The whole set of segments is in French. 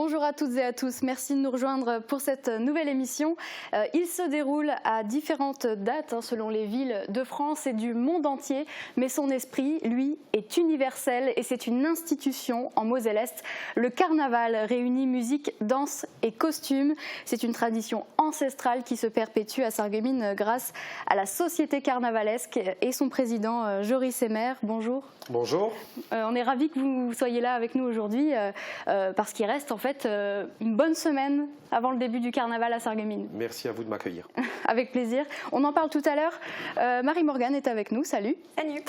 Bonjour à toutes et à tous, merci de nous rejoindre pour cette nouvelle émission. Il se déroule à différentes dates selon les villes de France et du monde entier, mais son esprit, lui, est universel et c'est une institution en Moselle-Est. Le carnaval réunit musique, danse et costumes. C'est une tradition ancestrale qui se perpétue à Sarreguemines grâce à la Société carnavalesque et son président Joris Emer. Bonjour. Bonjour. On est ravis que vous soyez là avec nous aujourd'hui parce qu'il reste en fait une bonne semaine avant le début du carnaval à Sarreguemines. Merci à vous de m'accueillir. Avec plaisir. On en parle tout à l'heure. Marie-Morgane est avec nous. Salut. Salut.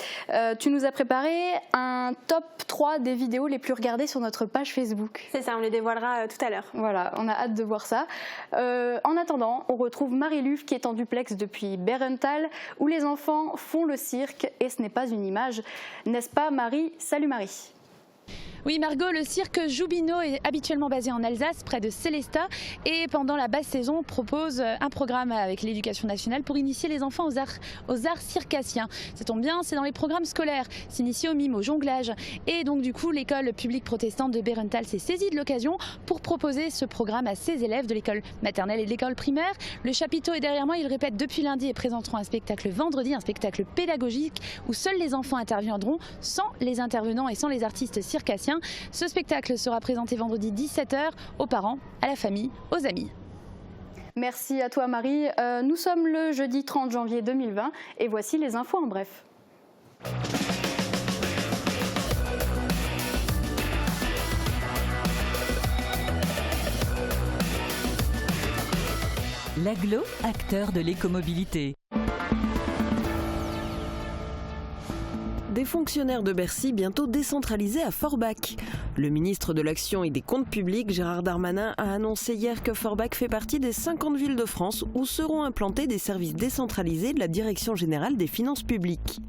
Tu nous as préparé un top 3 des vidéos les plus regardées sur notre page Facebook. C'est ça, on les dévoilera tout à l'heure. Voilà, on a hâte de voir ça. En attendant, on retrouve Marie-Luve qui est en duplex depuis Bérenthal où les enfants font le cirque et ce n'est pas une image. N'est-ce pas Marie? Salut Marie. Oui Margot, le cirque Joubino est habituellement basé en Alsace, près de Célestat, et pendant la basse saison propose un programme avec l'éducation nationale pour initier les enfants aux arts circassiens. Ça tombe bien, c'est dans les programmes scolaires, s'initier au mime, au jonglage, et donc du coup l'école publique protestante de Bérenthal s'est saisie de l'occasion pour proposer ce programme à ses élèves de l'école maternelle et de l'école primaire. Le chapiteau est derrière moi, ils répètent depuis lundi et présenteront un spectacle vendredi, un spectacle pédagogique où seuls les enfants interviendront sans les intervenants et sans les artistes circassiens. Ce spectacle sera présenté vendredi 17h aux parents, à la famille, aux amis. Merci à toi Marie. Nous sommes le jeudi 30 janvier 2020 et voici les infos en bref. L'Agglo, acteur de l'écomobilité. Des fonctionnaires de Bercy bientôt décentralisés à Forbach. Le ministre de l'Action et des Comptes publics, Gérard Darmanin, a annoncé hier que Forbach fait partie des 50 villes de France où seront implantés des services décentralisés de la Direction générale des finances publiques.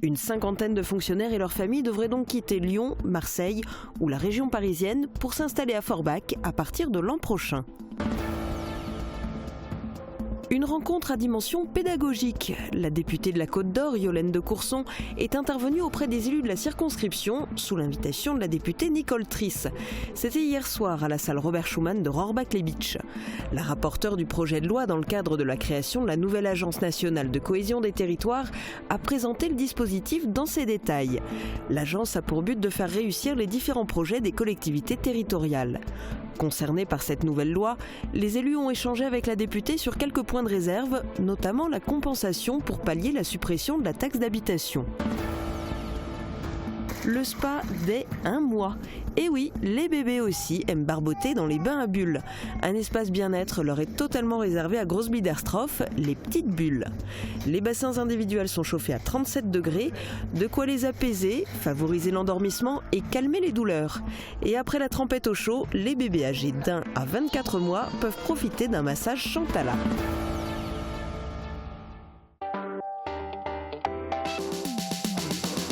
Une cinquantaine de fonctionnaires et leurs familles devraient donc quitter Lyon, Marseille ou la région parisienne pour s'installer à Forbach à partir de l'an prochain. Une rencontre à dimension pédagogique. La députée de la Côte d'Or, Yolène de Courson, est intervenue auprès des élus de la circonscription sous l'invitation de la députée Nicole Triss. C'était hier soir à la salle Robert Schuman de Rohrbach-les-Bitches. La rapporteure du projet de loi dans le cadre de la création de la nouvelle Agence nationale de cohésion des territoires a présenté le dispositif dans ses détails. L'agence a pour but de faire réussir les différents projets des collectivités territoriales. Concernés par cette nouvelle loi, les élus ont échangé avec la députée sur quelques points de réserve, notamment la compensation pour pallier la suppression de la taxe d'habitation. Le spa dès 1 mois. Et oui, les bébés aussi aiment barboter dans les bains à bulles. Un espace bien-être leur est totalement réservé à Grosse-Biederstroff, les petites bulles. Les bassins individuels sont chauffés à 37 degrés, de quoi les apaiser, favoriser l'endormissement et calmer les douleurs. Et après la trempette au chaud, les bébés âgés d'1 à 24 mois peuvent profiter d'un massage Chantala.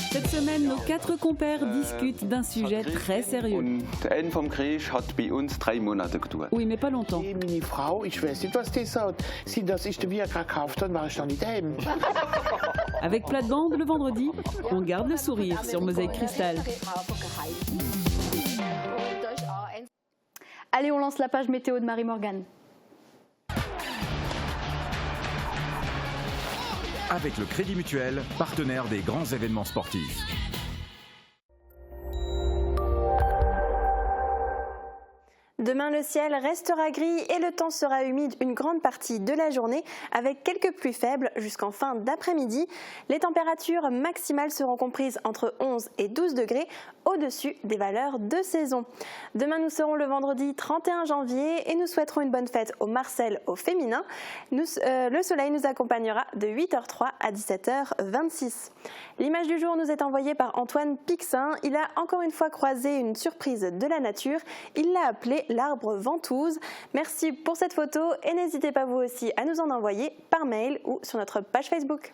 Cette semaine, nos 4 compères discutent d'un sujet très sérieux. Ende vom Krieg hat bei uns 3 Monate gedauert. Oui, mais pas longtemps. Meine Frau, ich weiß nicht, was die sagt. Si das ich dir gekauft habe, war ich doch nicht heim. Avec plate-bande, le vendredi, on garde le sourire sur Mosaïque Cristal. Allez, on lance la page météo de Marie-Morgane. Avec le Crédit Mutuel, partenaire des grands événements sportifs. Demain, le ciel restera gris et le temps sera humide une grande partie de la journée avec quelques pluies faibles jusqu'en fin d'après-midi. Les températures maximales seront comprises entre 11 et 12 degrés au-dessus des valeurs de saison. Demain, nous serons le vendredi 31 janvier et nous souhaiterons une bonne fête au Marcel au féminin. Le soleil nous accompagnera de 8h03 à 17h26. L'image du jour nous est envoyée par Antoine Pixin. Il a encore une fois croisé une surprise de la nature. Il l'a appelée l'arbre ventouse. Merci pour cette photo et n'hésitez pas vous aussi à nous en envoyer par mail ou sur notre page Facebook.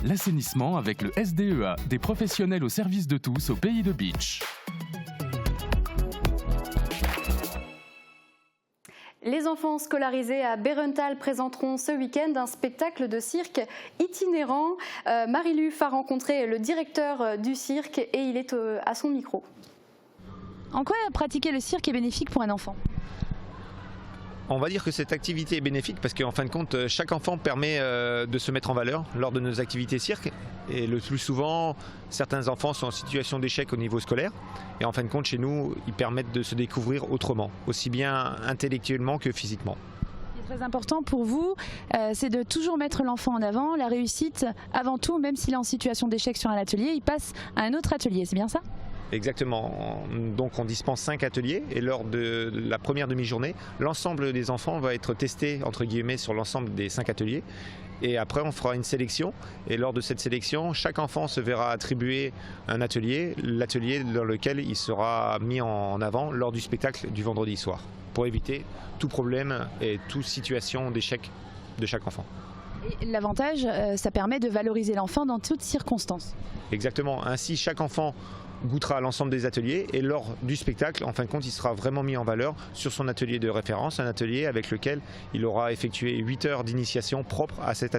L'assainissement avec le SDEA, des professionnels au service de tous au pays de Bitche. Les enfants scolarisés à Bérenthal présenteront ce week-end un spectacle de cirque itinérant. Marie-Luf a rencontré le directeur du cirque et il est à son micro. En quoi pratiquer le cirque est bénéfique pour un enfant ? On va dire que cette activité est bénéfique parce qu'en fin de compte, chaque enfant permet de se mettre en valeur lors de nos activités cirque. Et le plus souvent, certains enfants sont en situation d'échec au niveau scolaire. Et en fin de compte, chez nous, ils permettent de se découvrir autrement, aussi bien intellectuellement que physiquement. Ce qui est très important pour vous, c'est de toujours mettre l'enfant en avant, la réussite avant tout, même s'il est en situation d'échec sur un atelier, il passe à un autre atelier, c'est bien ça ? Exactement. Donc on dispense 5 ateliers et lors de la première demi-journée, l'ensemble des enfants va être testé entre guillemets sur l'ensemble des 5 ateliers. Et après on fera une sélection et lors de cette sélection, chaque enfant se verra attribuer un atelier, l'atelier dans lequel il sera mis en avant lors du spectacle du vendredi soir, pour éviter tout problème et toute situation d'échec de chaque enfant. Et l'avantage, ça permet de valoriser l'enfant dans toutes circonstances. Exactement. Ainsi, chaque enfant goûtera à l'ensemble des ateliers et lors du spectacle, en fin de compte, il sera vraiment mis en valeur sur son atelier de référence, un atelier avec lequel il aura effectué 8 heures d'initiation propre à cet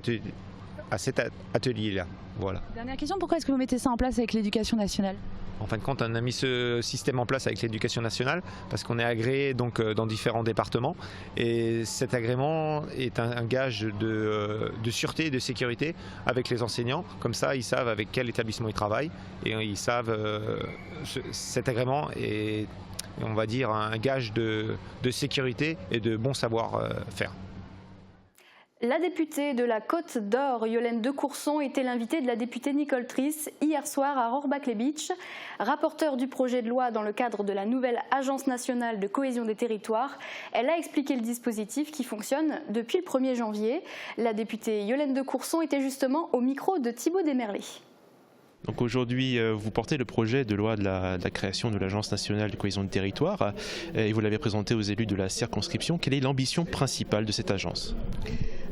atelier-là. Voilà. Dernière question, pourquoi est-ce que vous mettez ça en place avec l'Éducation nationale ? En fin de compte, on a mis ce système en place avec l'Éducation nationale parce qu'on est agréé donc, dans différents départements et cet agrément est un gage de sûreté et de sécurité avec les enseignants. Comme ça, ils savent avec quel établissement ils travaillent et ils savent cet agrément est, on va dire, un gage de sécurité et de bon savoir-faire. La députée de la Côte d'Or, Yolène de Courson, était l'invitée de la députée Nicole Triss hier soir à Rohrbach-les-Bitches. Rapporteure du projet de loi dans le cadre de la nouvelle Agence nationale de cohésion des territoires, elle a expliqué le dispositif qui fonctionne depuis le 1er janvier. La députée Yolène de Courson était justement au micro de Thibaut Desmerlet. Donc aujourd'hui, vous portez le projet de loi de la création de l'Agence nationale de cohésion des territoires et vous l'avez présenté aux élus de la circonscription. Quelle est l'ambition principale de cette agence ?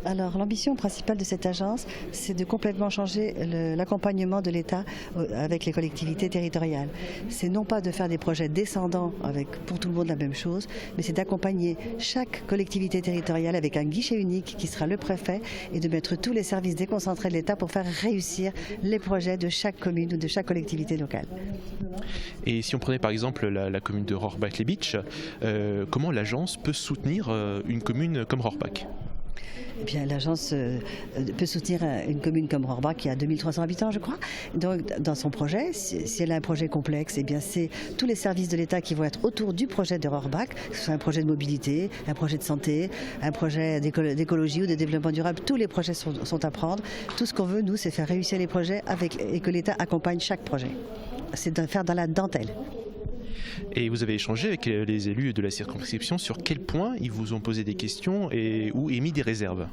Alors l'ambition principale de cette agence, c'est de complètement changer l'accompagnement de l'État avec les collectivités territoriales. C'est non pas de faire des projets descendants avec pour tout le monde la même chose, mais c'est d'accompagner chaque collectivité territoriale avec un guichet unique qui sera le préfet et de mettre tous les services déconcentrés de l'État pour faire réussir les projets de chaque commune ou de chaque collectivité locale. Et si on prenait par exemple la commune de Rohrbach-les-Bitches, comment l'agence peut soutenir une commune comme Rohrbach ? Eh bien, l'agence peut soutenir une commune comme Rohrbach qui a 2300 habitants, je crois. Donc, dans son projet, si elle a un projet complexe, eh bien, c'est tous les services de l'État qui vont être autour du projet de Rohrbach, que ce soit un projet de mobilité, un projet de santé, un projet d'écologie ou de développement durable. Tous les projets sont à prendre. Tout ce qu'on veut, nous, c'est faire réussir les projets et que l'État accompagne chaque projet. C'est de faire dans la dentelle. Et vous avez échangé avec les élus de la circonscription sur quel point ils vous ont posé des questions ou émis des réserves ?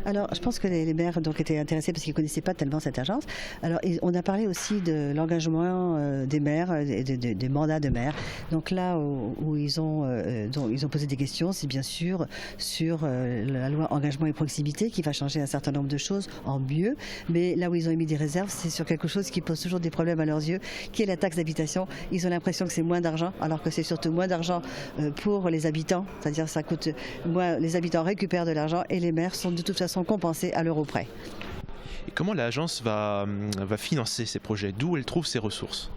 Alors, je pense que les maires étaient intéressés parce qu'ils ne connaissaient pas tellement cette agence. Alors, on a parlé aussi de l'engagement des maires et des mandats de maires. Donc là où ils ont posé des questions, c'est bien sûr sur la loi engagement et proximité qui va changer un certain nombre de choses en mieux. Mais là où ils ont émis des réserves, c'est sur quelque chose qui pose toujours des problèmes à leurs yeux, qui est la taxe d'habitation. Ils ont l'impression que c'est moins d'argent, alors que c'est surtout moins d'argent pour les habitants. C'est-à-dire ça coûte moins, les habitants récupèrent de l'argent et les maires sont de toute façon compensés à l'euro près. Et comment l'agence va financer ces projets ? D'où elle trouve ses ressources ?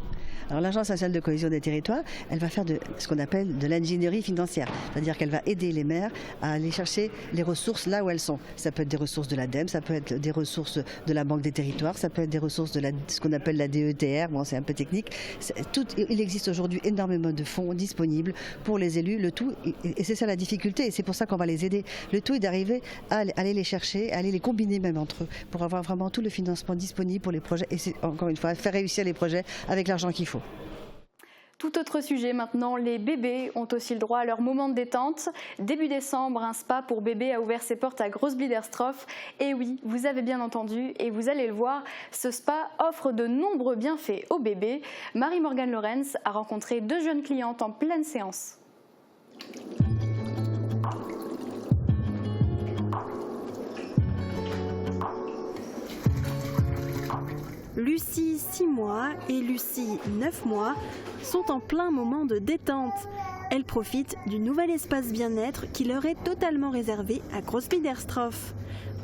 Alors l'Agence nationale de cohésion des territoires, elle va faire ce qu'on appelle de l'ingénierie financière, c'est-à-dire qu'elle va aider les maires à aller chercher les ressources là où elles sont. Ça peut être des ressources de l'ADEME, ça peut être des ressources de la Banque des territoires, ça peut être des ressources de ce qu'on appelle la DETR, bon c'est un peu technique. Il existe aujourd'hui énormément de fonds disponibles pour les élus, le tout, et c'est ça la difficulté, et c'est pour ça qu'on va les aider. Le tout est d'arriver à aller les chercher, à aller les combiner même entre eux, pour avoir vraiment tout le financement disponible pour les projets, et c'est encore une fois faire réussir les projets avec l'argent qu'il faut. Tout autre sujet maintenant, les bébés ont aussi le droit à leur moment de détente. Début décembre, un spa pour bébés a ouvert ses portes à Großbiederstroff. Et oui, vous avez bien entendu et vous allez le voir, ce spa offre de nombreux bienfaits aux bébés. Marie-Morgane Lorenz a rencontré 2 jeunes clientes en pleine séance. Lucie, 6 mois, et Lucie, 9 mois, sont en plein moment de détente. elles profitent du nouvel espace bien-être qui leur est totalement réservé à Großbiederstroff.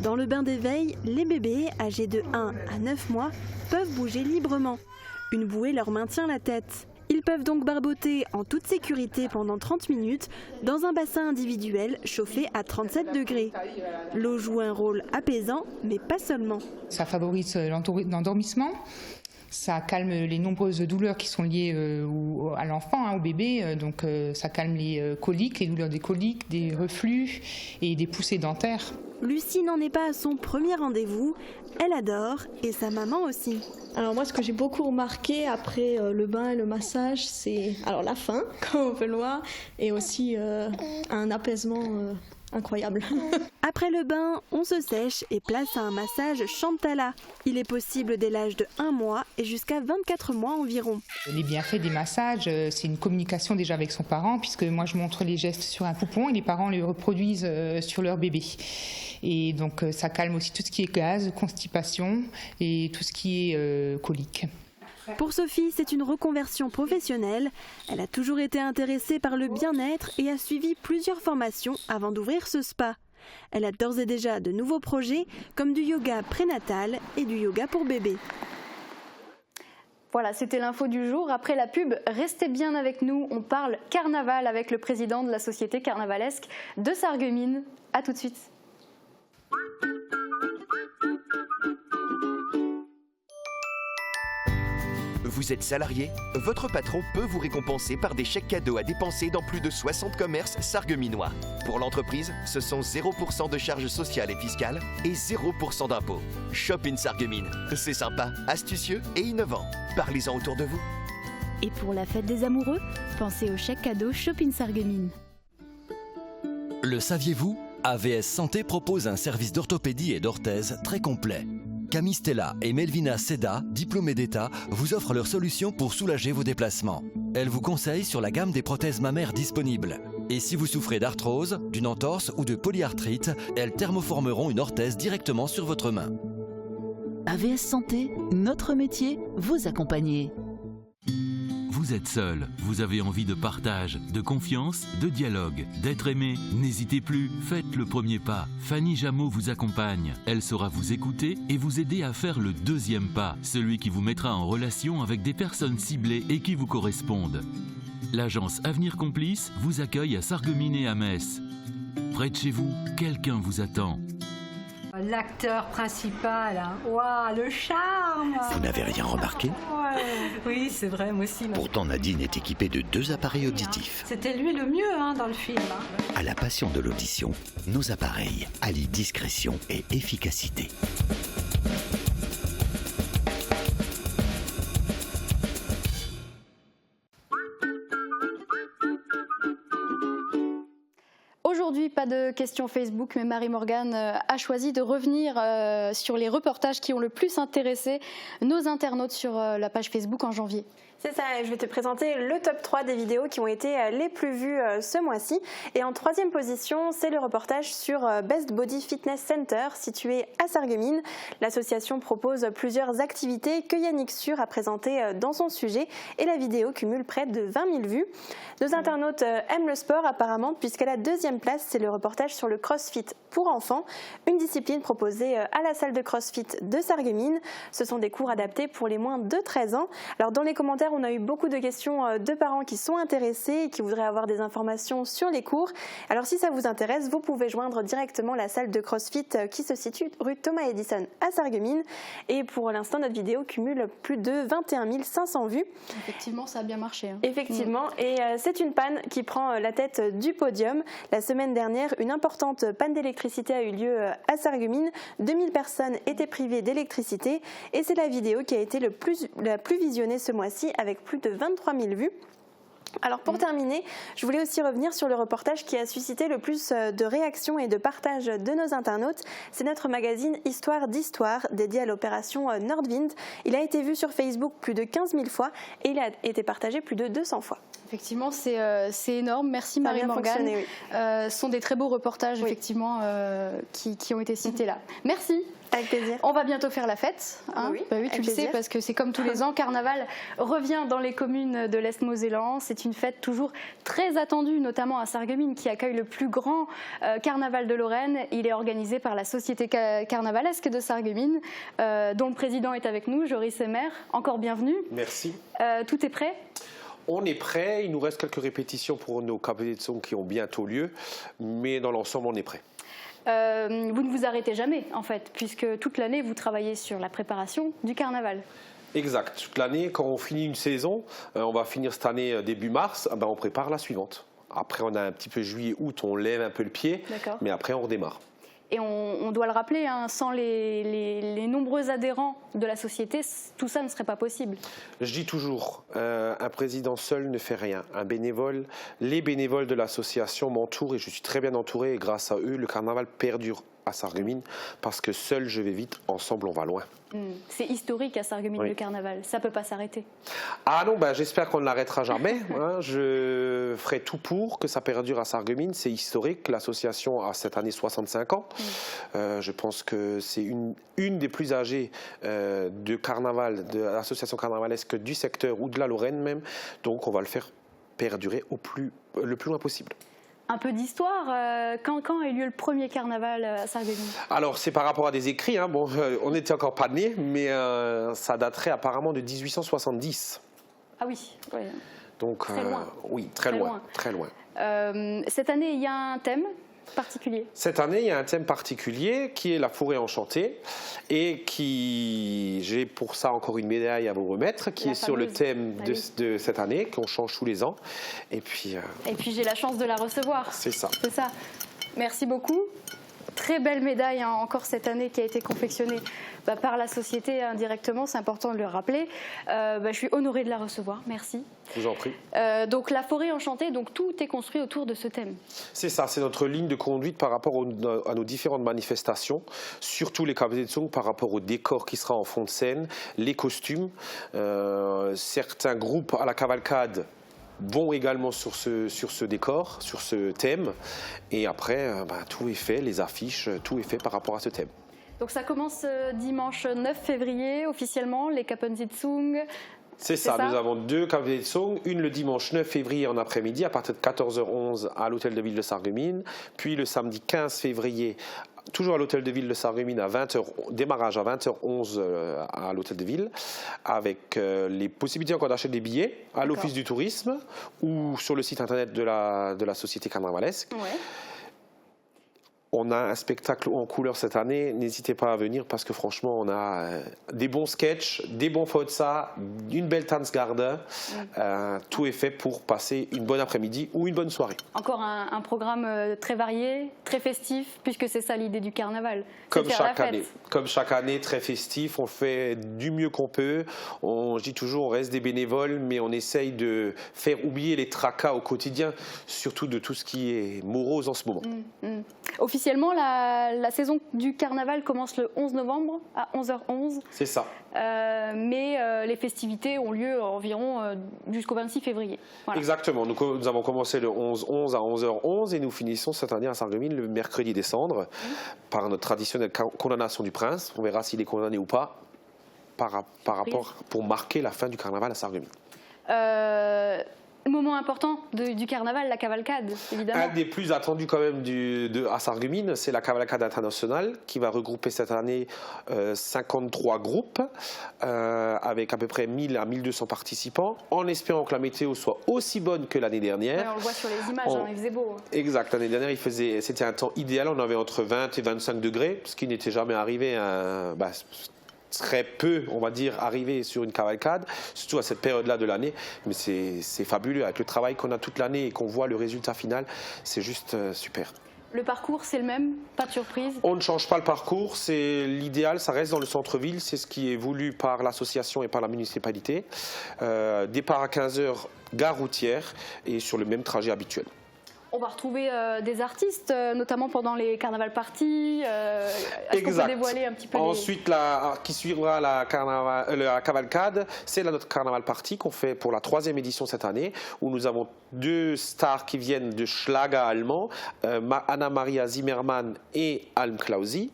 Dans le bain d'éveil, les bébés âgés de 1 à 9 mois peuvent bouger librement. Une bouée leur maintient la tête. Ils peuvent donc barboter en toute sécurité pendant 30 minutes dans un bassin individuel chauffé à 37 degrés. L'eau joue un rôle apaisant, mais pas seulement. Ça favorise l'endormissement. Ça calme les nombreuses douleurs qui sont liées à l'enfant, au bébé. Donc ça calme les coliques, les douleurs des coliques, des reflux et des poussées dentaires. Lucie n'en est pas à son premier rendez-vous. Elle adore et sa maman aussi. Alors moi, ce que j'ai beaucoup remarqué après le bain et le massage, c'est alors la faim, comme on peut le voir, et aussi un apaisement incroyable. Après le bain, on se sèche et place à un massage Shantala. Il est possible dès l'âge de 1 mois et jusqu'à 24 mois environ. Les bienfaits des massages, c'est une communication déjà avec son parent, puisque moi je montre les gestes sur un poupon et les parents les reproduisent sur leur bébé. Et donc ça calme aussi tout ce qui est gaz, constipation et tout ce qui est colique. Pour Sophie, c'est une reconversion professionnelle. Elle a toujours été intéressée par le bien-être et a suivi plusieurs formations avant d'ouvrir ce spa. Elle a d'ores et déjà de nouveaux projets comme du yoga prénatal et du yoga pour bébé. Voilà, c'était l'info du jour. Après la pub, restez bien avec nous. On parle carnaval avec le président de la société carnavalesque de Sarreguemines. A tout de suite. Vous êtes salarié? Votre patron peut vous récompenser par des chèques cadeaux à dépenser dans plus de 60 commerces sarregueminois. Pour l'entreprise, ce sont 0% de charges sociales et fiscales et 0% d'impôts. Shop in Sarreguemines. C'est sympa, astucieux et innovant. Parlez-en autour de vous. Et pour la fête des amoureux, pensez au chèque cadeau Shop in Sarreguemines. Le saviez-vous? AVS Santé propose un service d'orthopédie et d'orthèse très complet. Camille Stella et Melvina Seda, diplômées d'État, vous offrent leurs solutions pour soulager vos déplacements. Elles vous conseillent sur la gamme des prothèses mammaires disponibles. Et si vous souffrez d'arthrose, d'une entorse ou de polyarthrite, elles thermoformeront une orthèse directement sur votre main. AVS Santé, notre métier, vous accompagner. Vous êtes seul, vous avez envie de partage, de confiance, de dialogue, d'être aimé. N'hésitez plus, faites le premier pas. Fanny Jameau vous accompagne. Elle saura vous écouter et vous aider à faire le deuxième pas, celui qui vous mettra en relation avec des personnes ciblées et qui vous correspondent. L'agence Avenir Complice vous accueille à Sarreguemines et à Metz. Près de chez vous, quelqu'un vous attend. L'acteur principal, hein. Waouh, le charme! Vous n'avez rien remarqué? Ouais. Oui, c'est vrai, moi aussi. Pourtant, Nadine est équipée de 2 appareils auditifs. C'était lui le mieux dans le film. À la passion de l'audition, nos appareils allient discrétion et efficacité. Aujourd'hui, pas de questions Facebook, mais Marie-Morgane a choisi de revenir sur les reportages qui ont le plus intéressé nos internautes sur la page Facebook en janvier. C'est ça, je vais te présenter le top 3 des vidéos qui ont été les plus vues ce mois-ci. Et en 3e position, c'est le reportage sur Best Body Fitness Center, situé à Sarreguemines. L'association propose plusieurs activités que Yannick Sur a présentées dans son sujet et la vidéo cumule près de 20 000 vues. Nos internautes aiment le sport apparemment, puisqu'à la 2e place, c'est le reportage sur le CrossFit pour enfants, une discipline proposée à la salle de CrossFit de Sarreguemines. Ce sont des cours adaptés pour les moins de 13 ans. Alors dans les commentaires, on a eu beaucoup de questions de parents qui sont intéressés et qui voudraient avoir des informations sur les cours. Alors si ça vous intéresse, vous pouvez joindre directement la salle de CrossFit qui se situe rue Thomas Edison à Sarreguemines. Et pour l'instant, notre vidéo cumule plus de 21 500 vues. Effectivement, ça a bien marché. Effectivement, et c'est une panne qui prend la tête du podium. La semaine dernière, une importante panne d'électricité a eu lieu à Sarreguemines. 2000 personnes étaient privées d'électricité et c'est la vidéo qui a été la plus visionnée ce mois-ci avec plus de 23 000 vues. Alors pour terminer, je voulais aussi revenir sur le reportage qui a suscité le plus de réactions et de partages de nos internautes. C'est notre magazine Histoire d'Histoire dédié à l'opération Nordwind. Il a été vu sur Facebook plus de 15 000 fois et il a été partagé plus de 200 fois. Effectivement, c'est énorme. Merci Marie-Morgane. Ce sont des très beaux reportages effectivement, qui ont été cités là. Merci. Avec plaisir. On va bientôt faire la fête. Hein. Oui, tu le sais, parce que c'est comme tous les ans, Carnaval revient dans les communes de l'Est-Mosellan. C'est une fête toujours très attendue, notamment à Sarreguemines, qui accueille le plus grand carnaval de Lorraine. Il est organisé par la Société carnavalesque de Sarreguemines, dont le président est avec nous, Joris Emer. Encore bienvenue. Merci. Tout est prêt ? On est prêt. Il nous reste quelques répétitions pour nos Kapellezung qui ont bientôt lieu, mais dans l'ensemble, on est prêt. Vous ne vous arrêtez jamais, en fait, puisque toute l'année, vous travaillez sur la préparation du carnaval. Exact. Toute l'année, quand on finit une saison, on va finir cette année début mars, on prépare la suivante. Après, on a un petit peu juillet, août, on lève un peu le pied, mais après, on redémarre. Et on doit le rappeler, hein, sans les nombreux adhérents de la société, tout ça ne serait pas possible. Je dis toujours, un président seul ne fait rien. Les bénévoles de l'association m'entourent et je suis très bien entouré. Et grâce à eux, le carnaval perdure à Sarreguemines parce que seul je vais vite, ensemble on va loin. C'est historique à Sarreguemines, le carnaval. Ça ne peut pas s'arrêter. Ah non, j'espère qu'on ne l'arrêtera jamais. Hein. Je ferai tout pour que ça perdure à Sarreguemines. C'est historique. L'association a cette année 65 ans. Je pense que c'est une des plus âgées de carnaval, de l'association carnavalesque du secteur ou de la Lorraine même. Donc on va le faire perdurer le plus loin possible. Un peu d'histoire, quand a eu lieu le premier carnaval à Sarreguemines? Alors c'est par rapport à des écrits, hein. On n'était encore pas nés, mais ça daterait apparemment de 1870. Ah oui, ouais. Donc, très loin. Oui, très loin. Cette année, il y a un thème particulier? Cette année, il y a un thème particulier qui est la forêt enchantée et j'ai pour ça encore une médaille à vous remettre qui est sur le thème de cette année qu'on change tous les ans. Et puis j'ai la chance de la recevoir. C'est ça. C'est ça. Merci beaucoup. Très belle médaille encore cette année qui a été confectionnée par la société indirectement, c'est important de le rappeler. Je suis honorée de la recevoir, merci. Je vous en prie. Donc la forêt enchantée, donc tout est construit autour de ce thème. C'est ça, c'est notre ligne de conduite par rapport à nos différentes manifestations, surtout les Kapellezung par rapport au décor qui sera en fond de scène, les costumes, certains groupes à la cavalcade vont également sur ce décor, sur ce thème. Et après, tout est fait, les affiches, tout est fait par rapport à ce thème. Donc ça commence dimanche 9 février, officiellement, les Kapellezung. C'est ça, nous avons 2 Kapellezung, une le dimanche 9 février en après-midi à partir de 14h11 à l'hôtel de ville de Sarreguemines, puis le samedi 15 février toujours à l'hôtel de ville de Sarreguemines, démarrage à 20h11 à l'hôtel de ville, avec les possibilités encore d'acheter des billets à l'office du tourisme ou sur le site internet de la société carnavalesque. Ouais. On a un spectacle en couleur cette année, n'hésitez pas à venir parce que franchement on a des bons sketchs, des bons Fotsa, une belle Tanzgarde, tout est fait pour passer une bonne après-midi ou une bonne soirée. Encore un programme très varié, très festif, puisque c'est ça l'idée du carnaval. Comme chaque année, très festif, on fait du mieux qu'on peut, je dis toujours on reste des bénévoles, mais on essaye de faire oublier les tracas au quotidien, surtout de tout ce qui est morose en ce moment. Officiellement, la saison du carnaval commence le 11 novembre à 11h11. C'est ça. Mais les festivités ont lieu environ jusqu'au 26 février. Voilà. Exactement. Nous avons commencé le 11-11 à 11h11 et nous finissons cette année à Sarreguemines le mercredi des cendres par notre traditionnelle condamnation du prince. On verra s'il est condamné ou pas par rapport pour marquer la fin du carnaval à Sarreguemines. Moment important du carnaval, la cavalcade, évidemment. Un des plus attendus quand même à Sarreguemines, c'est la cavalcade internationale qui va regrouper cette année 53 groupes avec à peu près 1000 à 1200 participants, en espérant que la météo soit aussi bonne que l'année dernière. Ouais, on le voit sur les images, il faisait beau. Exact, l'année dernière c'était un temps idéal, on avait entre 20 et 25 degrés, ce qui n'était jamais arrivé très peu, on va dire, arrivé sur une cavalcade, surtout à cette période-là de l'année. Mais c'est fabuleux, avec le travail qu'on a toute l'année et qu'on voit le résultat final, c'est juste super. Le parcours, c'est le même? Pas de surprise? On ne change pas le parcours, c'est l'idéal, ça reste dans le centre-ville, c'est ce qui est voulu par l'association et par la municipalité. Départ à 15h, gare routière, et sur le même trajet habituel. On va retrouver des artistes, notamment pendant les carnaval parties. Est-ce qu'on peut dévoiler un petit peu Ensuite, qui suivra la cavalcade, c'est notre carnaval party qu'on fait pour la 3e édition cette année, où nous avons 2 stars qui viennent de Schlager allemand, Anna-Maria Zimmermann et Alm Klausi,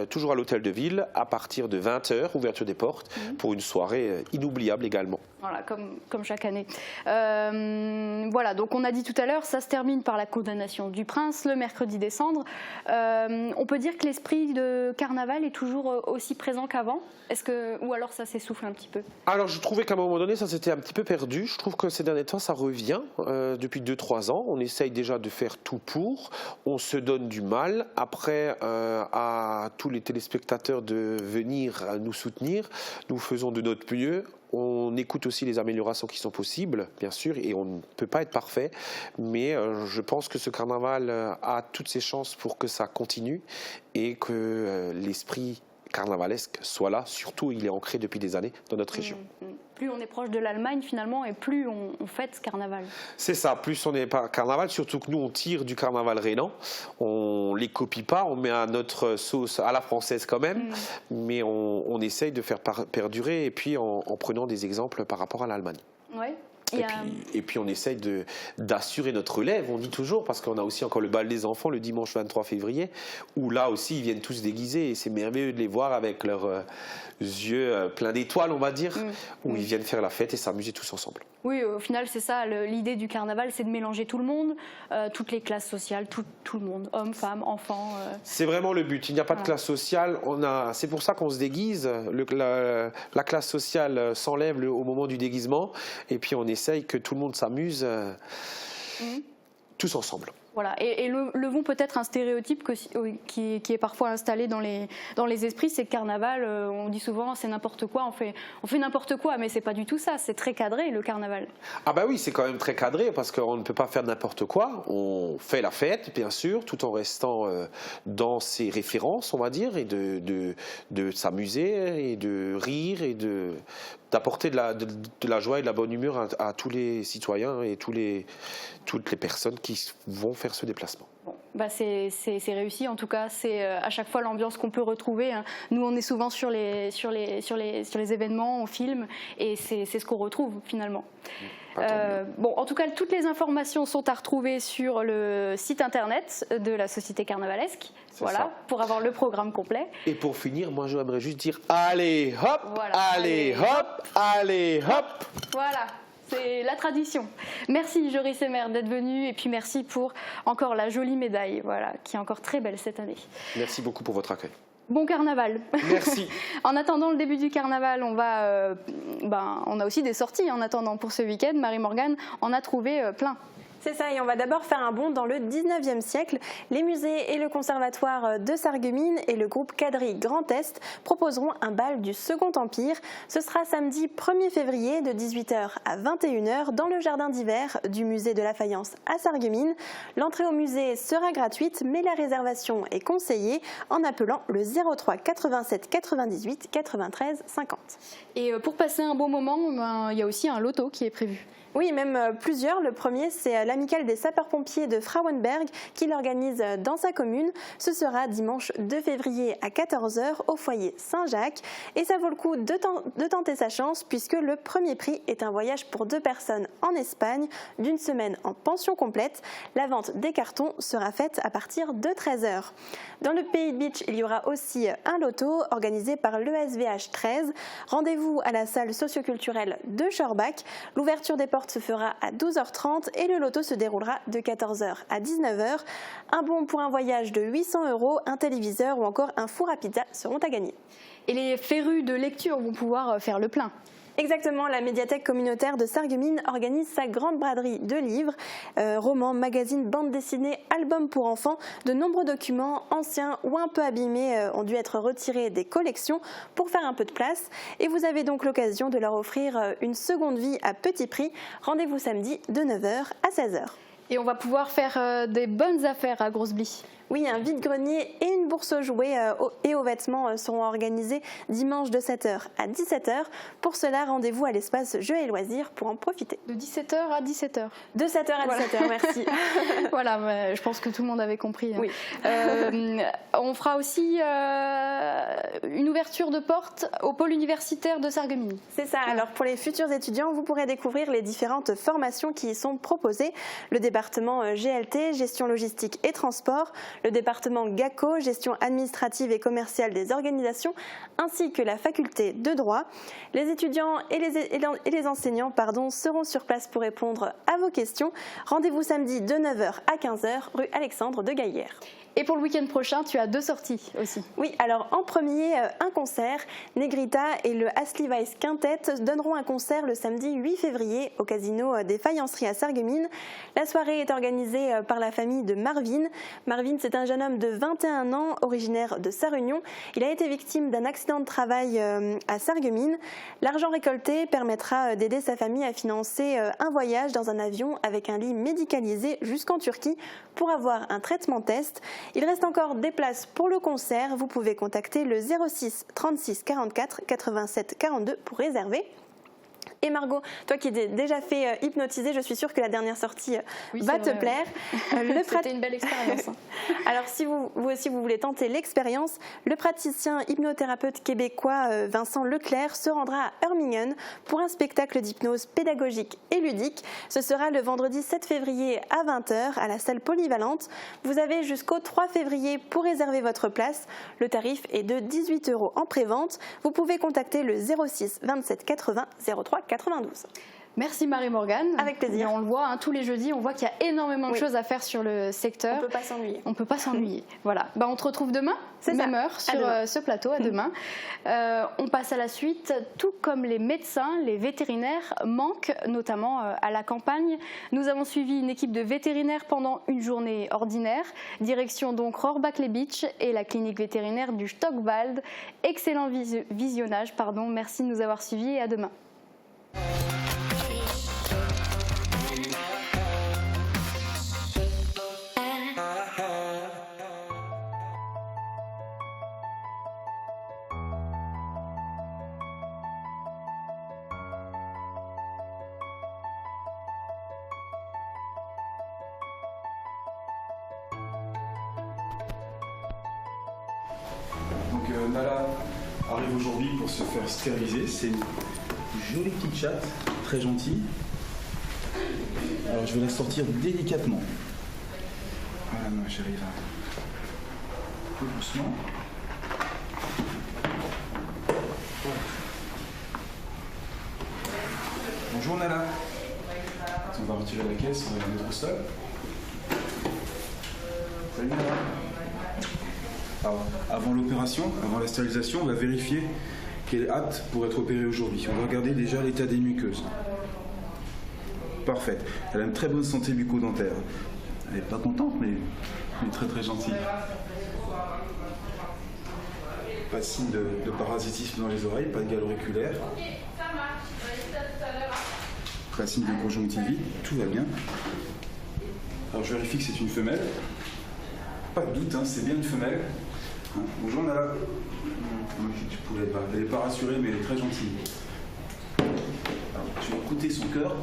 toujours à l'Hôtel de Ville, à partir de 20h, ouverture des portes, pour une soirée inoubliable également. Voilà, comme chaque année. Voilà, donc on a dit tout à l'heure, ça se termine par la condamnation du prince le mercredi des Cendres. On peut dire que l'esprit de carnaval est toujours aussi présent qu'avant, ou alors ça s'essouffle un petit peu? Alors je trouvais qu'à un moment donné ça s'était un petit peu perdu. Je trouve que ces derniers temps ça revient depuis 2-3 ans. On essaye déjà de faire tout pour, on se donne du mal. Après à tous les téléspectateurs de venir nous soutenir, nous faisons de notre mieux. On écoute aussi les améliorations qui sont possibles, bien sûr, et on ne peut pas être parfait, mais je pense que ce carnaval a toutes ses chances pour que ça continue et que l'esprit carnavalesque soit là. Surtout, il est ancré depuis des années dans notre région. Plus on est proche de l'Allemagne finalement et plus on fête ce carnaval. C'est ça, plus on est pas carnaval, surtout que nous on tire du carnaval rhénan, on les copie pas, on met à notre sauce à la française quand même, mais on essaye de faire perdurer et puis en prenant des exemples par rapport à l'Allemagne. Ouais. Et puis on essaye d'assurer notre relève, on dit toujours, parce qu'on a aussi encore le bal des enfants le dimanche 23 février, où là aussi ils viennent tous déguisés et c'est merveilleux de les voir avec leurs yeux pleins d'étoiles, on va dire, où ils viennent faire la fête et s'amuser tous ensemble. Oui, au final c'est ça, l'idée du carnaval, c'est de mélanger tout le monde, toutes les classes sociales, tout le monde, hommes, femmes, enfants. C'est vraiment le but, il n'y a pas de classe sociale, c'est pour ça qu'on se déguise, la classe sociale s'enlève au moment du déguisement et puis on essaye que tout le monde s'amuse tous ensemble. Voilà. Et levons peut-être un stéréotype qui est parfois installé dans les esprits, c'est que carnaval, on dit souvent c'est n'importe quoi, on fait n'importe quoi, mais c'est pas du tout ça, c'est très cadré le carnaval. Ah bah oui, c'est quand même très cadré parce qu'on ne peut pas faire n'importe quoi, on fait la fête bien sûr, tout en restant dans ses références on va dire, et de s'amuser et de rire et d'apporter de la joie et de la bonne humeur à tous les citoyens et toutes les personnes qui vont faire ce déplacement. Bon, bah c'est réussi en tout cas, c'est à chaque fois l'ambiance qu'on peut retrouver. Hein. Nous on est souvent sur les événements, on filme et c'est ce qu'on retrouve finalement. Bon, en tout cas, toutes les informations sont à retrouver sur le site internet de la Société Carnavalesque. Voilà, pour avoir le programme complet. Et pour finir, moi j'aimerais juste dire allez hop, voilà, allez hop, allez hop. Voilà. C'est la tradition. Merci Joris Emer d'être venu et puis merci pour encore la jolie médaille, voilà, qui est encore très belle cette année. Merci beaucoup pour votre accueil. Bon carnaval. Merci. En attendant le début du carnaval, on a aussi des sorties en attendant pour ce week-end. Marie-Morgane en a trouvé plein. C'est ça, et on va d'abord faire un bond dans le 19e siècle. Les musées et le conservatoire de Sarreguemines et le groupe Quadrille Grand Est proposeront un bal du Second Empire. Ce sera samedi 1er février de 18h à 21h dans le jardin d'hiver du musée de la Faïence à Sarreguemines. L'entrée au musée sera gratuite, mais la réservation est conseillée en appelant le 03 87 98 93 50. Et pour passer un bon moment, il y a aussi un loto qui est prévu. Oui, même plusieurs. Le premier, c'est l'amicale des sapeurs-pompiers de Frauenberg qui l'organise dans sa commune. Ce sera dimanche 2 février à 14h au foyer Saint-Jacques. Et ça vaut le coup de tenter sa chance puisque le premier prix est un voyage pour 2 personnes en Espagne d'une semaine en pension complète. La vente des cartons sera faite à partir de 13h. Dans le Pays de Beach, il y aura aussi un loto organisé par l'ESVH 13. Rendez-vous à la salle socioculturelle de Schorbach. L'ouverture des portes se fera à 12h30 et le loto se déroulera de 14h à 19h. Un bon pour un voyage de 800 €, un téléviseur ou encore un four à pizza seront à gagner. Et les férus de lecture vont pouvoir faire le plein. Exactement, la médiathèque communautaire de Sarreguemines organise sa grande braderie de livres, romans, magazines, bandes dessinées, albums pour enfants. De nombreux documents anciens ou un peu abîmés ont dû être retirés des collections pour faire un peu de place. Et vous avez donc l'occasion de leur offrir une seconde vie à petit prix. Rendez-vous samedi de 9h à 16h. Et on va pouvoir faire des bonnes affaires à Grosse-Blie. Oui, un vide-grenier et une bourse aux jouets et aux vêtements seront organisés dimanche de 7h à 17h. Pour cela, rendez-vous à l'espace Jeux et Loisirs pour en profiter. De 17h à 17h. De 7h à 17h, merci. Voilà, je pense que tout le monde avait compris. Oui. On fera aussi une ouverture de porte au pôle universitaire de Sarreguemines. C'est ça. Alors pour les futurs étudiants, vous pourrez découvrir les différentes formations qui y sont proposées. Le département GLT, gestion logistique et transport, le département GACO, gestion administrative et commerciale des organisations, ainsi que la faculté de droit. Les étudiants et les enseignants seront sur place pour répondre à vos questions. Rendez-vous samedi de 9h à 15h, rue Alexandre de Gaillère. Et pour le week-end prochain, tu as 2 sorties aussi. Oui, alors en premier, un concert. Negrita et le Ashley Weiss Quintet donneront un concert le samedi 8 février au casino des Faïenceries à Sarreguemines. La soirée est organisée par la famille de Marvin. Marvin, c'est un jeune homme de 21 ans, originaire de Sarre-Union. Il a été victime d'un accident de travail à Sarreguemines. L'argent récolté permettra d'aider sa famille à financer un voyage dans un avion avec un lit médicalisé jusqu'en Turquie pour avoir un traitement test. Il reste encore des places pour le concert. Vous pouvez contacter le 06 36 44 87 42 pour réserver. Et Margot, toi qui t'es déjà fait hypnotiser, je suis sûre que la dernière sortie va te plaire. C'était une belle expérience. Alors si vous aussi vous voulez tenter l'expérience, le praticien hypnothérapeute québécois Vincent Leclerc se rendra à Hermingen pour un spectacle d'hypnose pédagogique et ludique. Ce sera le vendredi 7 février à 20h à la salle polyvalente. Vous avez jusqu'au 3 février pour réserver votre place. Le tarif est de 18 € en prévente. Vous pouvez contacter le 06 27 80 03 92. Merci Marie-Morgane. Avec plaisir. Et on le voit, tous les jeudis, on voit qu'il y a énormément de choses à faire sur le secteur. On ne peut pas s'ennuyer. On ne peut pas s'ennuyer. Voilà. On te retrouve demain, même heure, sur ce plateau, à demain. On passe à la suite. Tout comme les médecins, les vétérinaires manquent, notamment à la campagne. Nous avons suivi une équipe de vétérinaires pendant une journée ordinaire. Direction donc Rohrbach-les-Bitches et la clinique vétérinaire du Stockwald. Excellent visionnage. Merci de nous avoir suivis et à demain. Donc Nala arrive aujourd'hui pour se faire stériliser. C'est une jolie petite chatte, très gentille. Alors je vais la sortir délicatement. Voilà ma chérie là. Tout doucement. Voilà. Bonjour Nala. On va retirer la caisse, on va la mettre au sol. Salut Nala. Alors, avant l'opération, avant la stérilisation, on va vérifier qu'elle est apte pour être opérée aujourd'hui. On va regarder déjà l'état des muqueuses. Parfait. Elle a une très bonne santé bucco-dentaire. Elle n'est pas contente, mais elle est très très gentille. Pas de signe de parasitisme dans les oreilles, pas de gale auriculaire. Pas de signe de conjonctivite, tout va bien. Alors je vérifie que c'est une femelle. Pas de doute, c'est bien une femelle. Bonjour Nala. Elle n'est pas rassurée, mais elle est très gentille. Alors, je vais écouter son cœur.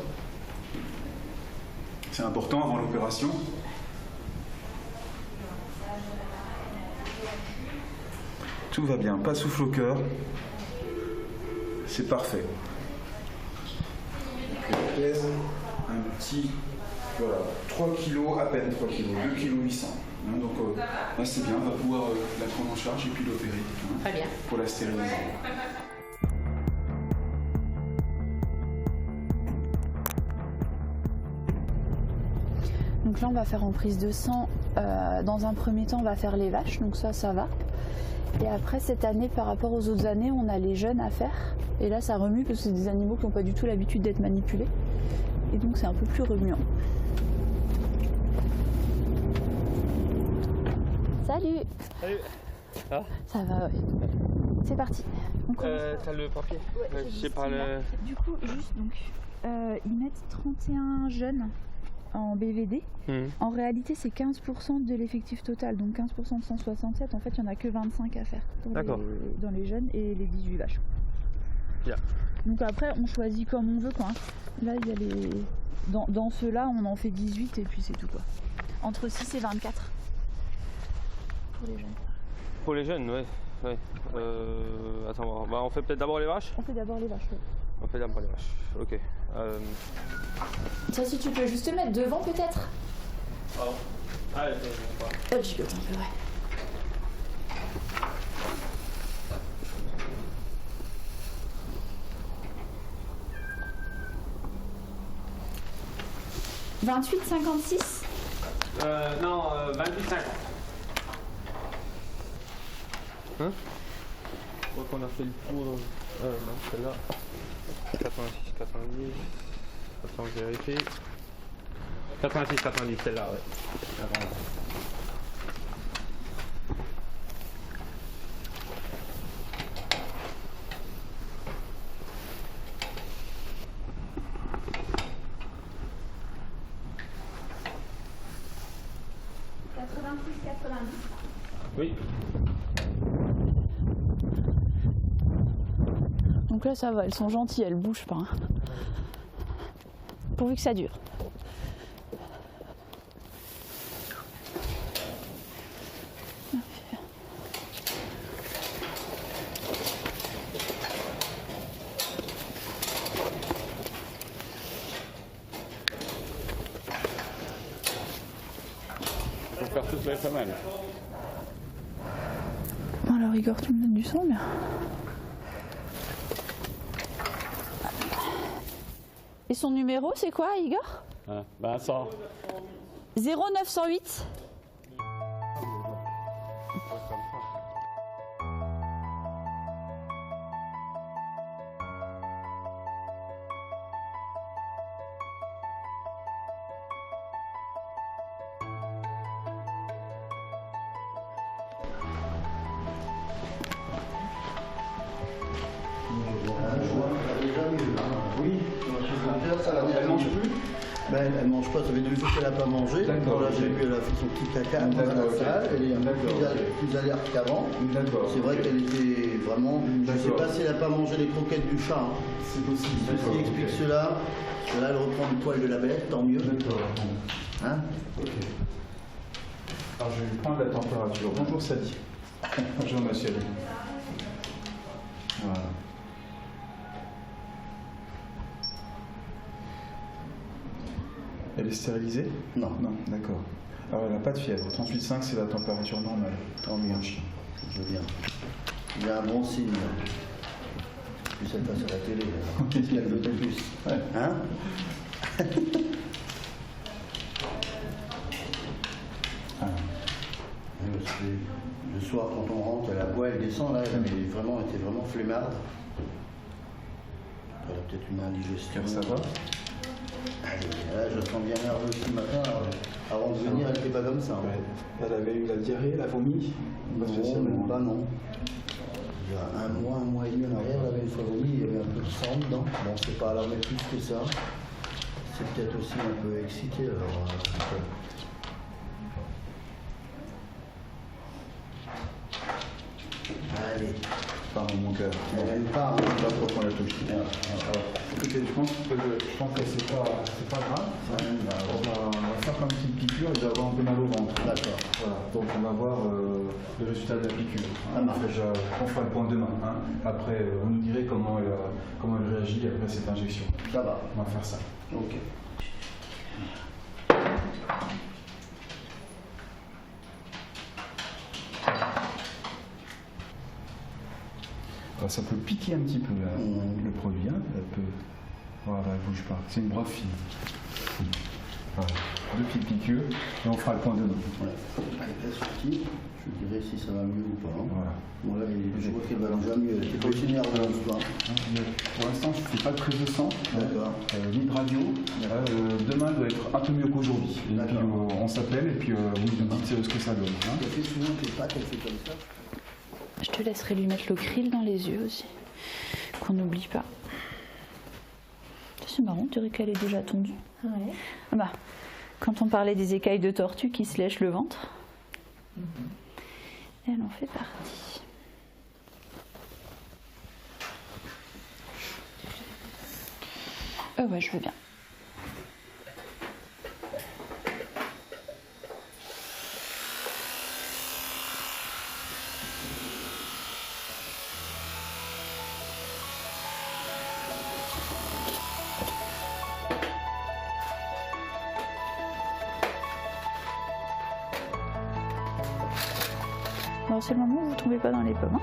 C'est important avant l'opération. Tout va bien, pas de souffle au cœur. C'est parfait. Elle pèse un petit, 3 kg, à peine 3 kg, 2 kg 800. Donc là c'est bien, on va pouvoir la prendre en charge et puis l'opérer. Très bien. Pour la stériliser. Donc là on va faire en prise de sang. Dans un premier temps on va faire les vaches, donc ça va. Et après cette année par rapport aux autres années on a les jeunes à faire. Et là ça remue parce que c'est des animaux qui n'ont pas du tout l'habitude d'être manipulés. Et donc c'est un peu plus remuant. Salut. Salut. Ça va? Ça va, ouais. C'est parti. T'as le papier? Ouais, Du coup, juste donc, ils mettent 31 jeunes en BVD. En réalité, c'est 15% de l'effectif total, donc 15% de 167. En fait, il n'y en a que 25 à faire dans les jeunes et les 18 vaches. Bien. Donc après, on choisit comme on veut, quoi. Là, il y a les... Dans ceux-là, on en fait 18 et puis c'est tout, quoi. Entre 6 et 24 pour les jeunes. Pour les jeunes, ouais. Attends, on fait peut-être d'abord les vaches? On fait d'abord les vaches, oui. On fait d'abord les vaches, ok. Ça, si tu peux juste te mettre devant, peut-être. Pardon. Ah, je gigote un peu, ouais. « 28,56 » Non, 28,50. Hein? Je crois qu'on a fait le tour. Non, celle-là. 86, 90. Attends, je vérifie. 86, 90, celle-là, ouais. Attends. Oui. Donc là, ça va, elles sont gentilles, elles bougent pas. Hein. Pourvu que ça dure. On va faire tout ça pas mal. Alors Igor, tu me donnes du son, bien. Et son numéro, c'est quoi, Igor? Vincent. 0908. Oui, elle mange plus. Elle mange pas, ça fait 2 jours qu'elle n'a pas mangé. D'accord. Là, j'ai vu, elle a fait son petit caca dans la salle. Elle est un peu plus alerte qu'avant. C'est vrai qu'elle était vraiment. Je ne sais pas si elle n'a pas mangé les croquettes du chat. Hein. C'est possible. Ceci explique cela. Parce que là, elle reprend le poil de la bête, tant mieux. D'accord. Hein? Ok. Alors, je vais lui prendre la température. Bonjour, Sadi. Bonjour, monsieur. Voilà. Elle est stérilisée? Non. Non, d'accord. Alors elle n'a pas de fièvre. 38,5 c'est la température normale. Tant mieux. Je veux bien. Il y a un bon signe. Puis ça passe à la télé. Qu'est-ce qu'elle veut de plus? Ouais. Hein? Le soir quand on rentre, elle boit, elle descend là, elle était vraiment flemmarde. Elle a peut-être une indigestion. Ça va? Là, je sens bien nerveux ce matin. Avant de venir, elle n'était pas comme ça. Ouais. Elle avait eu la diarrhée, la vomi? Non, même pas, non. Il y a un mois et demi en arrière, elle avait une fois vomi, il y avait un peu de sang dedans. Bon, c'est pas alarmé plus que ça. C'est peut-être aussi un peu excité, alors. Allez. Pardon, mon cœur. Elle n'aime pas, hein. Je sais pas pourquoi on la touche. Écoutez, je pense que c'est pas grave. On va faire comme une petite piqûre et d'avoir un peu mal au ventre. D'accord. Voilà. Donc on va voir le résultat de la piqûre. On fera le point demain. Hein. Après, vous nous direz comment elle réagit après cette injection. Ça va. On va faire ça. Ok. Alors, ça peut piquer un petit peu le produit. Hein. Elle peut... Voilà, elle ne bouge pas. C'est une brave fille. Voilà. 2 petites piqûres et on fera le point demain. Ouais. Elle est sortie. Je dirais si ça va mieux ou pas. Hein. Voilà. Bon, là, je vois qu'elle va déjà mieux. Elle était pas aussi nerveuse, toi. Pour l'instant, je ne fais pas de prise de sang. D'accord. Ni de radio. Demain doit être un peu mieux qu'aujourd'hui. Et puis on s'appelle et puis vous nous dites ce que ça donne. Hein. Ça fait souvent qu'elle fait comme ça. Je te laisserai lui mettre le krill dans les yeux aussi, qu'on n'oublie pas. C'est marrant, on dirait qu'elle est déjà tondue. Ouais. Ah bah, Quand on parlait des écailles de tortue qui se lèchent le ventre, elle en fait partie. Ouais, je veux bien. Alors c'est le moment où vous ne tombez pas dans les pommes.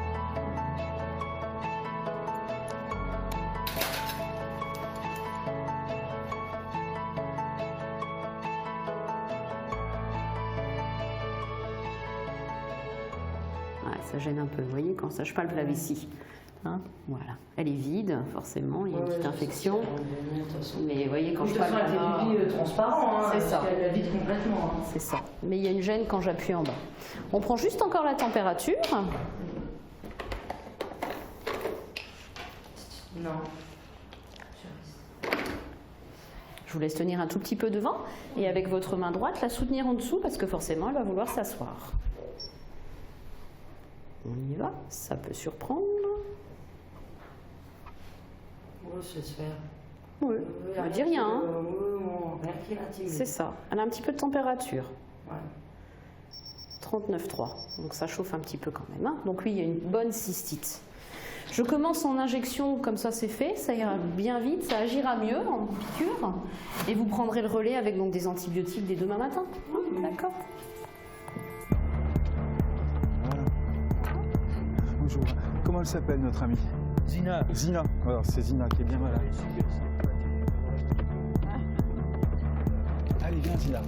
Ouais, ça gêne un peu, vous voyez, quand ça, je palpe la vessie. Hein, voilà. Elle est vide, forcément, il y a une petite infection. Mais vous voyez, quand je palpe avec des pupilles transparents, c'est ça. Elle la vide complètement. Hein. C'est ça. Mais il y a une gêne quand j'appuie en bas. On prend juste encore la température. Non. Je vous laisse tenir un tout petit peu devant et avec votre main droite, la soutenir en dessous parce que forcément, elle va vouloir s'asseoir. On y va, ça peut surprendre. Oui, c'est se faire. Oui, je ne dis rien. Hein. C'est C'est ça. Elle a un petit peu de température. Ouais. 39,3. Donc ça chauffe un petit peu quand même. Hein. Donc oui, il y a une bonne cystite. Je commence en injection, comme ça c'est fait, ça ira bien vite, ça agira mieux en piqûre. Et vous prendrez le relais avec donc, des antibiotiques dès demain matin. D'accord. Bonjour. Comment elle s'appelle, notre amie? Zina. Zina. Alors, c'est Zina qui est bien malade. Allez, viens, Zina.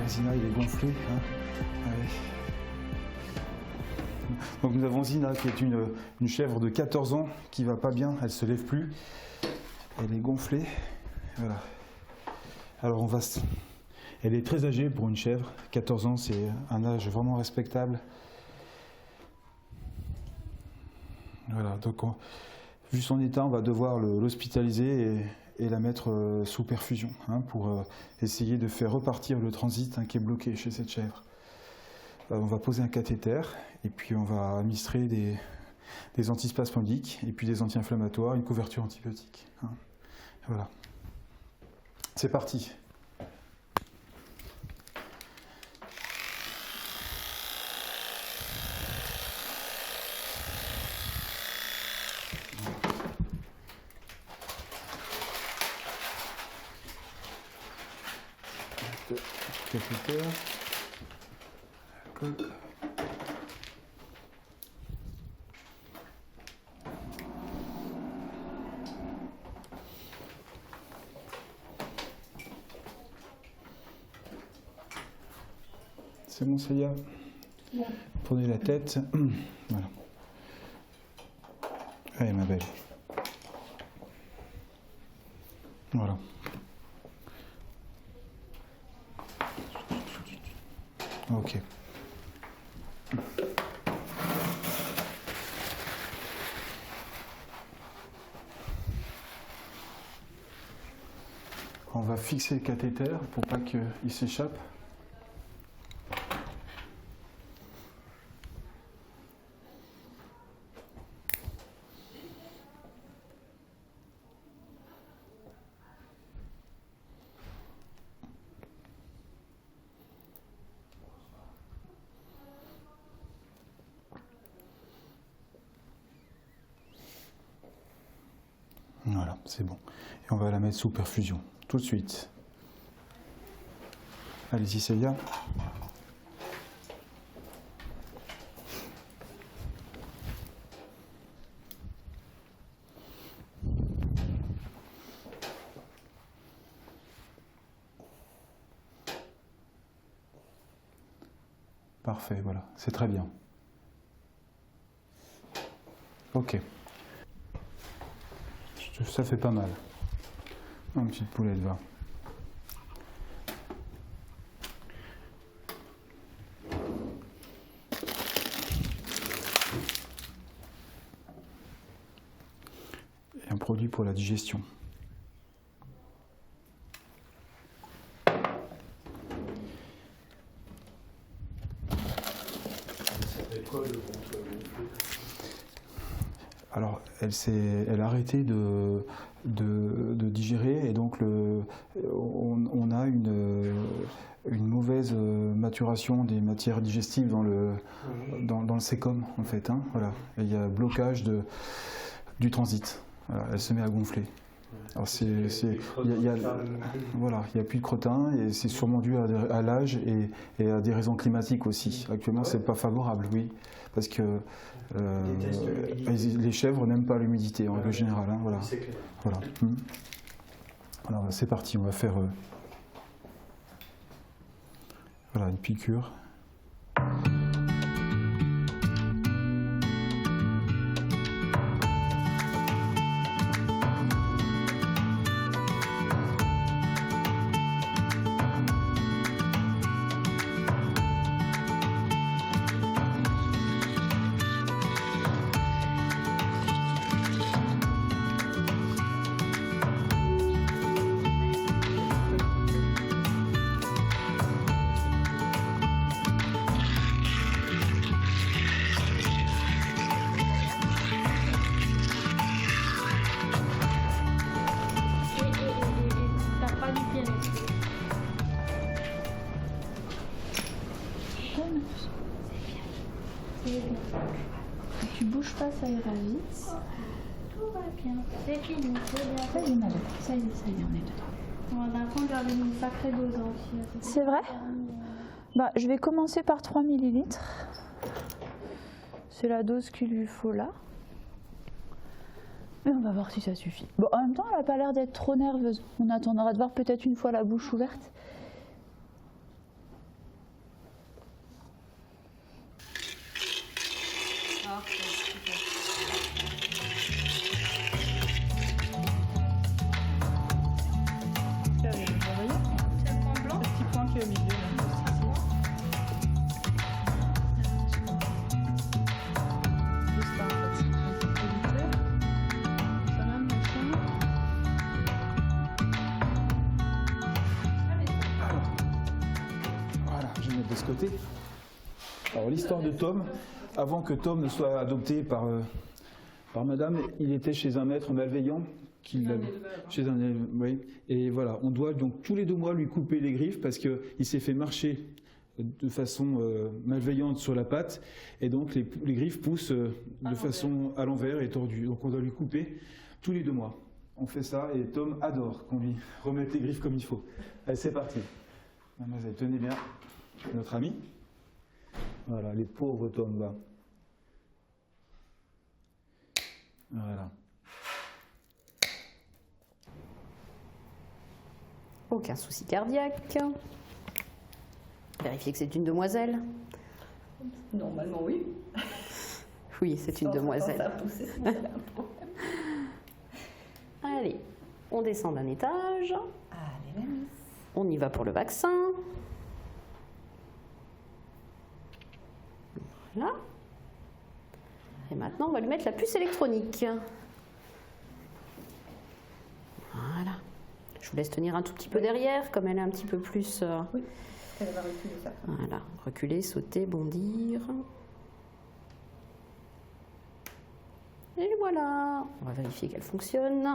Zina, il est gonflé. Hein. Allez. Donc nous avons Zina qui est une chèvre de 14 ans qui va pas bien, elle se lève plus. Elle est gonflée. Voilà. Alors elle est très âgée pour une chèvre. 14 ans, c'est un âge vraiment respectable. Voilà. Donc vu son état, on va devoir l'hospitaliser et la mettre sous perfusion pour essayer de faire repartir le transit qui est bloqué chez cette chèvre. On va poser un cathéter et puis on va administrer des antispasmodiques et puis des anti-inflammatoires, une couverture antibiotique. Voilà. C'est parti. Cathéter. Alcool. C'est bon, ça y est. Ouais. Prenez la tête. Voilà. Allez, ma belle. Voilà. Ok. On va fixer le cathéter pour pas qu'il s'échappe. Voilà, c'est bon. Et on va la mettre sous perfusion, tout de suite. Allez-y, Célia. parfait, voilà, c'est très bien. Ok. Ça fait pas mal. Une petite poulette va. Et un produit pour la digestion. Alors, elle a arrêté de digérer et donc on a une mauvaise maturation des matières digestives dans le sécom en fait. Hein, voilà. Et il y a blocage du transit. Voilà, elle se met à gonfler. Alors il n'y a plus de crottin et c'est sûrement dû à l'âge et à des raisons climatiques aussi. Actuellement, c'est pas favorable, oui, parce que les chèvres n'aiment pas l'humidité en règle générale. Hein, voilà. Voilà. Alors c'est parti, on va faire voilà, une piqûre. Tu bouges pas, ça ira vite. Tout va bien. C'est fini, c'est bien. Ça y est, Marie. Ça y est, on est dedans. D'un coup, on avait une sacrée dose aussi. C'est vrai? Bah, je vais commencer par 3 ml. C'est la dose qu'il lui faut là. Et on va voir si ça suffit. Bon, en même temps, elle n'a pas l'air d'être trop nerveuse. On attendra de voir peut-être une fois la bouche ouverte. De ce côté. Alors l'histoire de Tom, avant que Tom ne soit adopté par madame, il était chez un maître malveillant, chez un élève, oui. Et voilà, on doit donc tous les 2 mois lui couper les griffes parce qu'il s'est fait marcher de façon malveillante sur la patte et donc les griffes poussent de façon à l'envers et tordue. Donc on doit lui couper tous les 2 mois. On fait ça et Tom adore qu'on lui remette les griffes comme il faut. Allez, c'est parti. Mademoiselle, tenez bien notre ami. Voilà, les pauvres Tom là. Voilà. Aucun souci cardiaque. Vérifiez que c'est une demoiselle. Normalement, oui. Oui, c'est une demoiselle. Allez, on descend d'un étage. Allez, mamie. On y va pour le vaccin. Voilà. Et maintenant, on va lui mettre la puce électronique. Voilà. Je vous laisse tenir un tout petit peu derrière, comme elle est un petit peu plus... Oui, elle va reculer ça. Voilà, reculer, sauter, bondir. Et voilà. On va vérifier qu'elle fonctionne.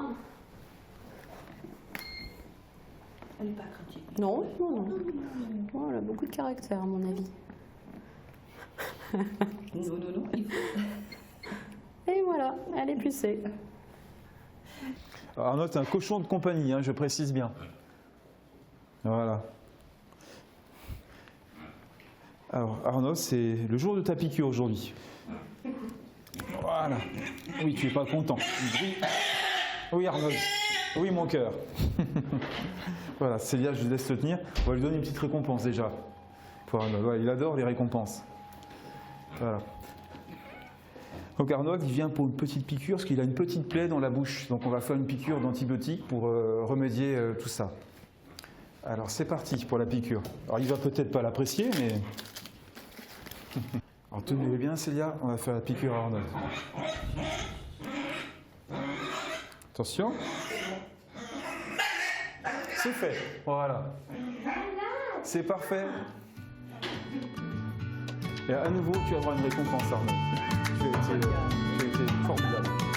Elle n'est pas critique. Non, non, non. Oh, elle a beaucoup de caractère, à mon avis. Non, non, non. Et voilà, elle est pucée. Alors Arnaud, c'est un cochon de compagnie, hein, je précise bien. Voilà. Alors Arnaud, c'est le jour de ta piqûre aujourd'hui. Voilà. Oui, tu n'es pas content. Oui, oui Arnaud. Oui, mon cœur. Voilà, Célia, je laisse te tenir. On va lui donner une petite récompense déjà. pour Arnold. Ouais, il adore les récompenses. Voilà. Donc Arnold, il vient pour une petite piqûre parce qu'il a une petite plaie dans la bouche. Donc on va faire une piqûre d'antibiotiques pour remédier tout ça. Alors c'est parti pour la piqûre. Alors il va peut-être pas l'apprécier, mais... Alors tenez bien Célia, on va faire la piqûre à Arnold. Attention. C'est fait, voilà. C'est parfait. Et à nouveau, tu vas avoir une récompense Arnold. Tu as été formidable.